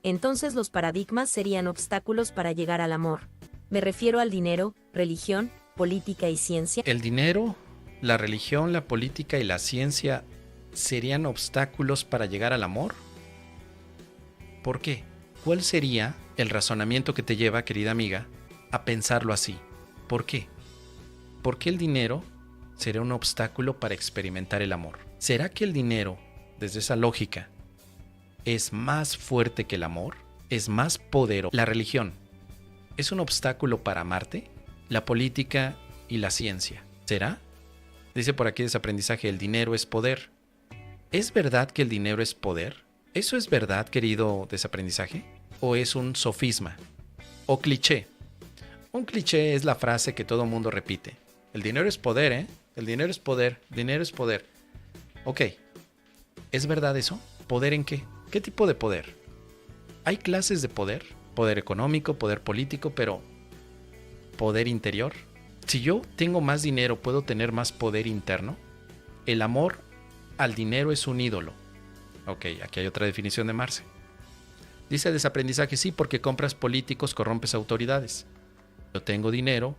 Entonces los paradigmas serían obstáculos para llegar al amor. Me refiero al dinero, religión, política y ciencia. El dinero, la religión, la política y la ciencia serían obstáculos para llegar al amor. ¿Por qué? ¿Cuál sería el razonamiento que te lleva, querida amiga, a pensarlo así? ¿Por qué? ¿Por qué el dinero será un obstáculo para experimentar el amor? ¿Será que el dinero, desde esa lógica, es más fuerte que el amor? ¿Es más poderoso? ¿La religión es un obstáculo para amarte? ¿La política y la ciencia? ¿Será? Dice por aquí Desaprendizaje, el dinero es poder. ¿Es verdad que el dinero es poder? ¿Eso es verdad, querido Desaprendizaje? ¿O es un sofisma? ¿O cliché? Un cliché es la frase que todo mundo repite. El dinero es poder, ¿eh? El dinero es poder, dinero es poder. Ok, ¿es verdad eso? ¿Poder en qué? ¿Qué tipo de poder? ¿Hay clases de poder? Poder económico, poder político, pero ¿poder interior? Si yo tengo más dinero, ¿puedo tener más poder interno? El amor al dinero es un ídolo. Ok, aquí hay otra definición de Marce. Dice Desaprendizaje, sí, porque compras políticos, corrompes autoridades. Yo tengo dinero,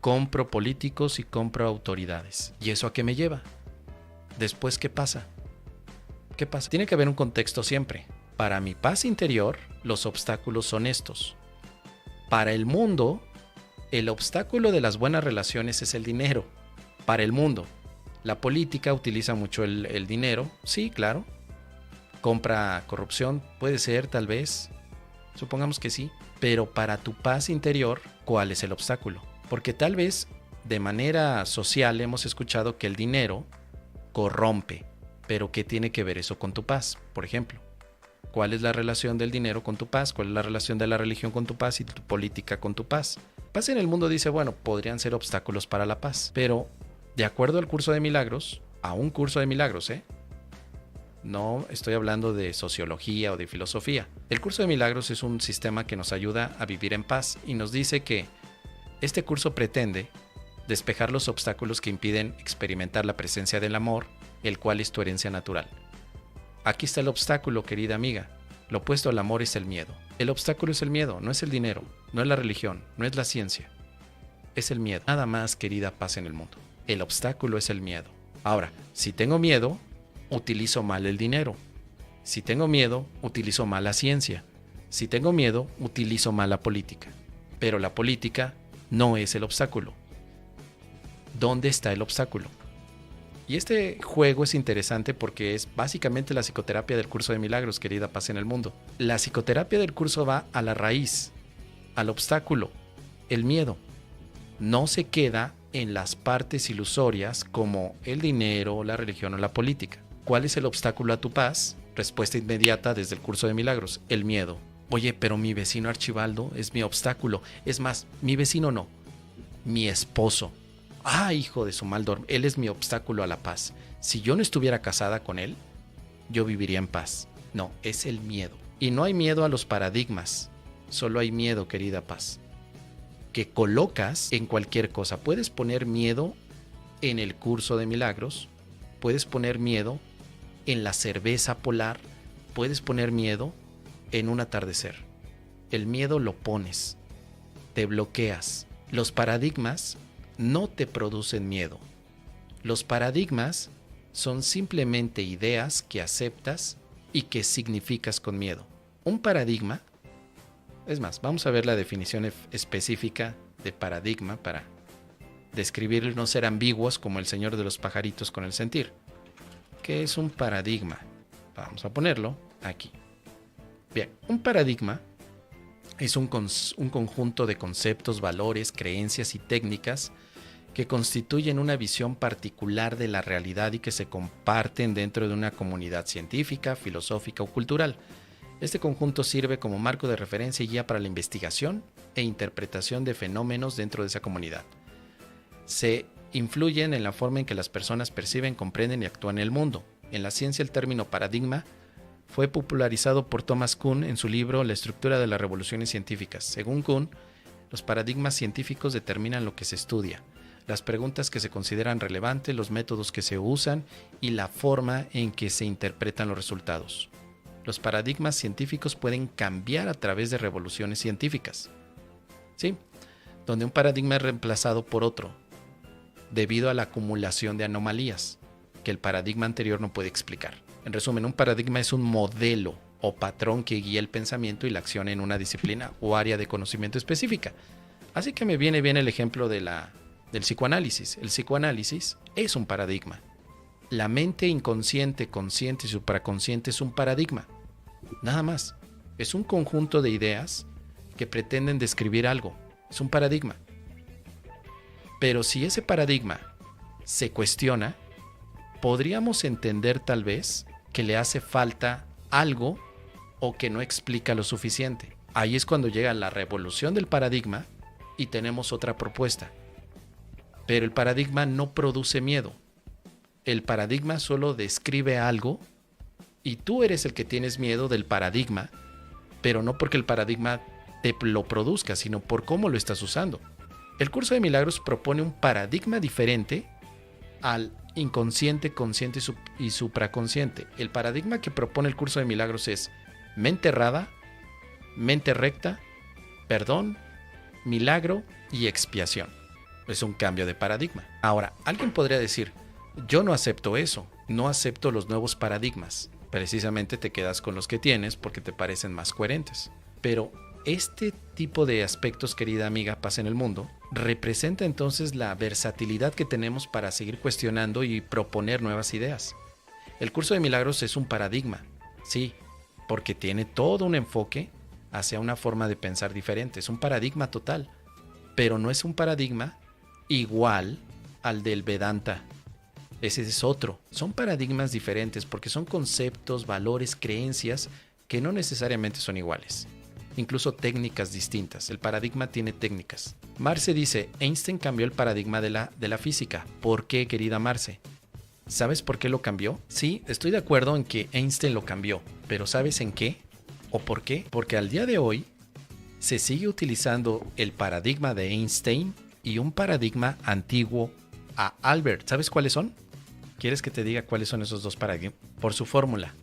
compro políticos y compro autoridades. ¿Y eso a qué me lleva? Después, ¿qué pasa? ¿Qué pasa? Tiene que haber un contexto siempre. Para mi paz interior, los obstáculos son estos. Para el mundo, el obstáculo de las buenas relaciones es el dinero. Para el mundo. La política utiliza mucho el dinero. Sí, claro. Compra corrupción. Puede ser, tal vez. Supongamos que sí. Pero para tu paz interior, ¿cuál es el obstáculo? Porque tal vez de manera social hemos escuchado que el dinero corrompe. Pero ¿qué tiene que ver eso con tu paz? Por ejemplo, ¿cuál es la relación del dinero con tu paz? ¿Cuál es la relación de la religión con tu paz y tu política con tu paz? Paz en el mundo dice, bueno, podrían ser obstáculos para la paz. Pero, de acuerdo al curso de milagros, a un curso de milagros, no estoy hablando de sociología o de filosofía. El curso de milagros es un sistema que nos ayuda a vivir en paz y nos dice que este curso pretende despejar los obstáculos que impiden experimentar la presencia del amor, el cual es tu herencia natural. Aquí está el obstáculo, querida amiga. Lo opuesto al amor es el miedo. El obstáculo es el miedo, no es el dinero, no es la religión, no es la ciencia. Es el miedo. Nada más, querida paz en el mundo. El obstáculo es el miedo. Ahora, si tengo miedo, utilizo mal el dinero. Si tengo miedo, utilizo mal la ciencia. Si tengo miedo, utilizo mal la política. Pero la política no es el obstáculo. ¿Dónde está el obstáculo? Y este juego es interesante porque es básicamente la psicoterapia del curso de milagros, querida paz en el mundo. La psicoterapia del curso va a la raíz, al obstáculo, el miedo. No se queda en las partes ilusorias como el dinero, la religión o la política. ¿Cuál es el obstáculo a tu paz? Respuesta inmediata desde el curso de milagros, el miedo. Oye, pero mi vecino Archibaldo es mi obstáculo. Es más, mi vecino no, mi esposo. Ah, hijo de su mal dormir, él es mi obstáculo a la paz. Si yo no estuviera casada con él, yo viviría en paz. No, es el miedo. Y no hay miedo a los paradigmas, solo hay miedo, querida paz, que colocas en cualquier cosa. Puedes poner miedo en el curso de milagros, puedes poner miedo en la cerveza polar, puedes poner miedo en un atardecer. El miedo lo pones, te bloqueas. Los paradigmas no te producen miedo. Los paradigmas son simplemente ideas que aceptas y que significas con miedo. Un paradigma, es más, vamos a ver la definición específica de paradigma para describirlo y no ser ambiguos como el señor de los pajaritos con el sentir. ¿Qué es un paradigma? Vamos a ponerlo aquí. Bien, un paradigma es un conjunto de conceptos, valores, creencias y técnicas que constituyen una visión particular de la realidad y que se comparten dentro de una comunidad científica, filosófica o cultural. Este conjunto sirve como marco de referencia y guía para la investigación e interpretación de fenómenos dentro de esa comunidad. Se influyen en la forma en que las personas perciben, comprenden y actúan en el mundo. En la ciencia, el término paradigma fue popularizado por Thomas Kuhn en su libro La estructura de las revoluciones científicas. Según Kuhn, los paradigmas científicos determinan lo que se estudia, las preguntas que se consideran relevantes, los métodos que se usan y la forma en que se interpretan los resultados. Los paradigmas científicos pueden cambiar a través de revoluciones científicas. ¿Sí? Donde un paradigma es reemplazado por otro, debido a la acumulación de anomalías que el paradigma anterior no puede explicar. En resumen, un paradigma es un modelo o patrón que guía el pensamiento y la acción en una disciplina o área de conocimiento específica. Así que me viene bien el ejemplo del psicoanálisis. El psicoanálisis es un paradigma. La mente inconsciente, consciente y supraconsciente es un paradigma. Nada más. Es un conjunto de ideas que pretenden describir algo. Es un paradigma. Pero si ese paradigma se cuestiona, podríamos entender tal vez que le hace falta algo o que no explica lo suficiente. Ahí es cuando llega la revolución del paradigma y tenemos otra propuesta. Pero el paradigma no produce miedo. El paradigma solo describe algo y tú eres el que tienes miedo del paradigma, pero no porque el paradigma te lo produzca, sino por cómo lo estás usando. El curso de milagros propone un paradigma diferente al inconsciente, consciente y supraconsciente. El paradigma que propone el curso de milagros es mente errada, mente recta, perdón, milagro y expiación. Es un cambio de paradigma. Ahora, alguien podría decir, yo no acepto eso, no acepto los nuevos paradigmas. Precisamente te quedas con los que tienes porque te parecen más coherentes. Pero este tipo de aspectos, querida amiga, pasa en el mundo, representa entonces la versatilidad que tenemos para seguir cuestionando y proponer nuevas ideas. El curso de milagros es un paradigma, sí, porque tiene todo un enfoque hacia una forma de pensar diferente. Es un paradigma total, pero no es un paradigma igual al del Vedanta. Ese es otro. Son paradigmas diferentes porque son conceptos, valores, creencias que no necesariamente son iguales. Incluso técnicas distintas. El paradigma tiene técnicas. Marce dice, Einstein cambió el paradigma de la física. ¿Por qué, querida Marce? ¿Sabes por qué lo cambió? Sí, estoy de acuerdo en que Einstein lo cambió, pero ¿sabes en qué? ¿O por qué? Porque al día de hoy se sigue utilizando el paradigma de Einstein y un paradigma antiguo a Albert. ¿Sabes cuáles son? ¿Quieres que te diga cuáles son esos dos paradigmas? Por su fórmula.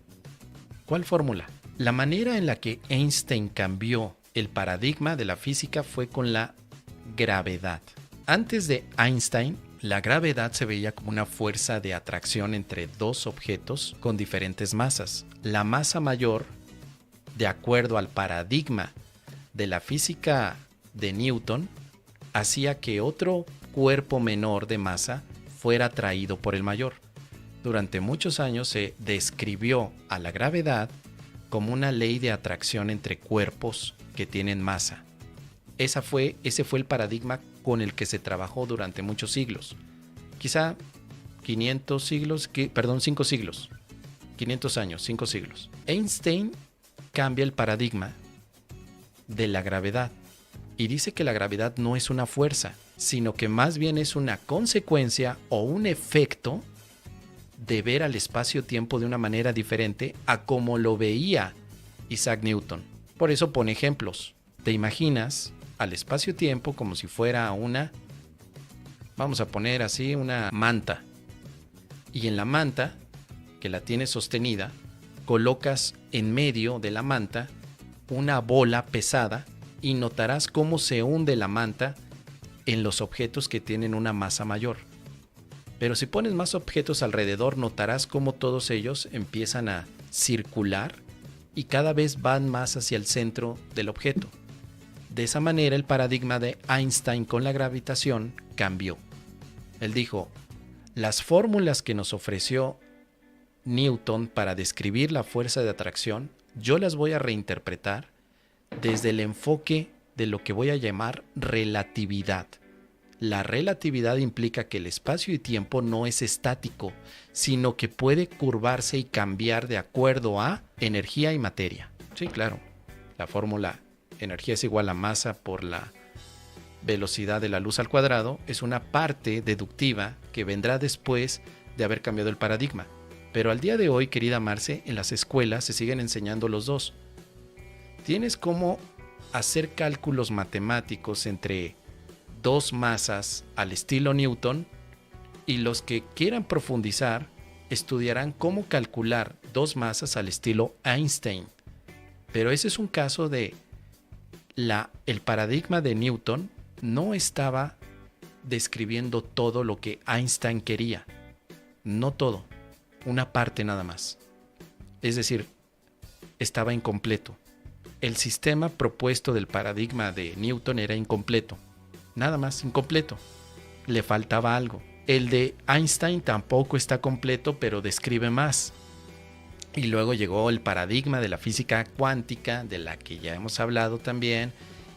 ¿Cuál fórmula? La manera en la que Einstein cambió el paradigma de la física fue con la gravedad. Antes de Einstein, la gravedad se veía como una fuerza de atracción entre dos objetos con diferentes masas. La masa mayor, de acuerdo al paradigma de la física de Newton, hacía que otro cuerpo menor de masa fuera atraído por el mayor. Durante muchos años se describió a la gravedad como una ley de atracción entre cuerpos que tienen masa. Ese fue el paradigma con el que se trabajó durante muchos siglos. Quizá 5 siglos. 500 años, 5 siglos. Einstein cambia el paradigma de la gravedad y dice que la gravedad no es una fuerza, sino que más bien es una consecuencia o un efecto de ver al espacio-tiempo de una manera diferente a como lo veía Isaac Newton. Por eso pone ejemplos. Te imaginas al espacio-tiempo como si fuera vamos a poner así, una manta. Y en la manta, que la tienes sostenida, colocas en medio de la manta una bola pesada y notarás cómo se hunde la manta en los objetos que tienen una masa mayor. Pero si pones más objetos alrededor, notarás cómo todos ellos empiezan a circular y cada vez van más hacia el centro del objeto. De esa manera, el paradigma de Einstein con la gravitación cambió. Él dijo, las fórmulas que nos ofreció Newton para describir la fuerza de atracción, yo las voy a reinterpretar desde el enfoque de lo que voy a llamar relatividad. La relatividad implica que el espacio y tiempo no es estático, sino que puede curvarse y cambiar de acuerdo a energía y materia. Sí, claro. La fórmula energía es igual a masa por la velocidad de la luz al cuadrado es una parte deductiva que vendrá después de haber cambiado el paradigma. Pero al día de hoy, querida Marce, en las escuelas se siguen enseñando los dos. Tienes cómo hacer cálculos matemáticos entre dos masas al estilo Newton y los que quieran profundizar estudiarán cómo calcular dos masas al estilo Einstein. Pero ese es un caso de el paradigma de Newton no estaba describiendo todo lo que Einstein quería. No todo, una parte nada más. Es decir, estaba incompleto. El sistema propuesto del paradigma de Newton era incompleto. Nada más, incompleto. Le faltaba algo. El de Einstein tampoco está completo, pero describe más. Y luego llegó el paradigma de la física cuántica, de la que ya hemos hablado también,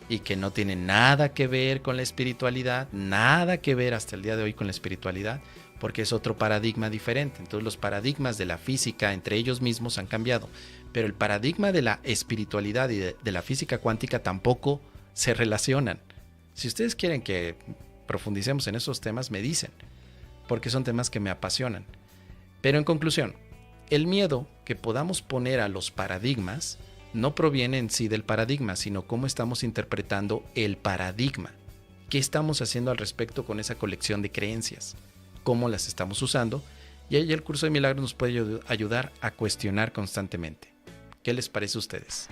y que no tiene nada que ver con la espiritualidad, nada que ver hasta el día de hoy con la espiritualidad, porque es otro paradigma diferente. Entonces los paradigmas de la física entre ellos mismos han cambiado, pero el paradigma de la espiritualidad y de la física cuántica tampoco se relacionan. Si ustedes quieren que profundicemos en esos temas, me dicen, porque son temas que me apasionan. Pero en conclusión, el miedo que podamos poner a los paradigmas no proviene en sí del paradigma, sino cómo estamos interpretando el paradigma. ¿Qué estamos haciendo al respecto con esa colección de creencias? ¿Cómo las estamos usando? Y ahí el curso de milagros nos puede ayudar a cuestionar constantemente. ¿Qué les parece a ustedes?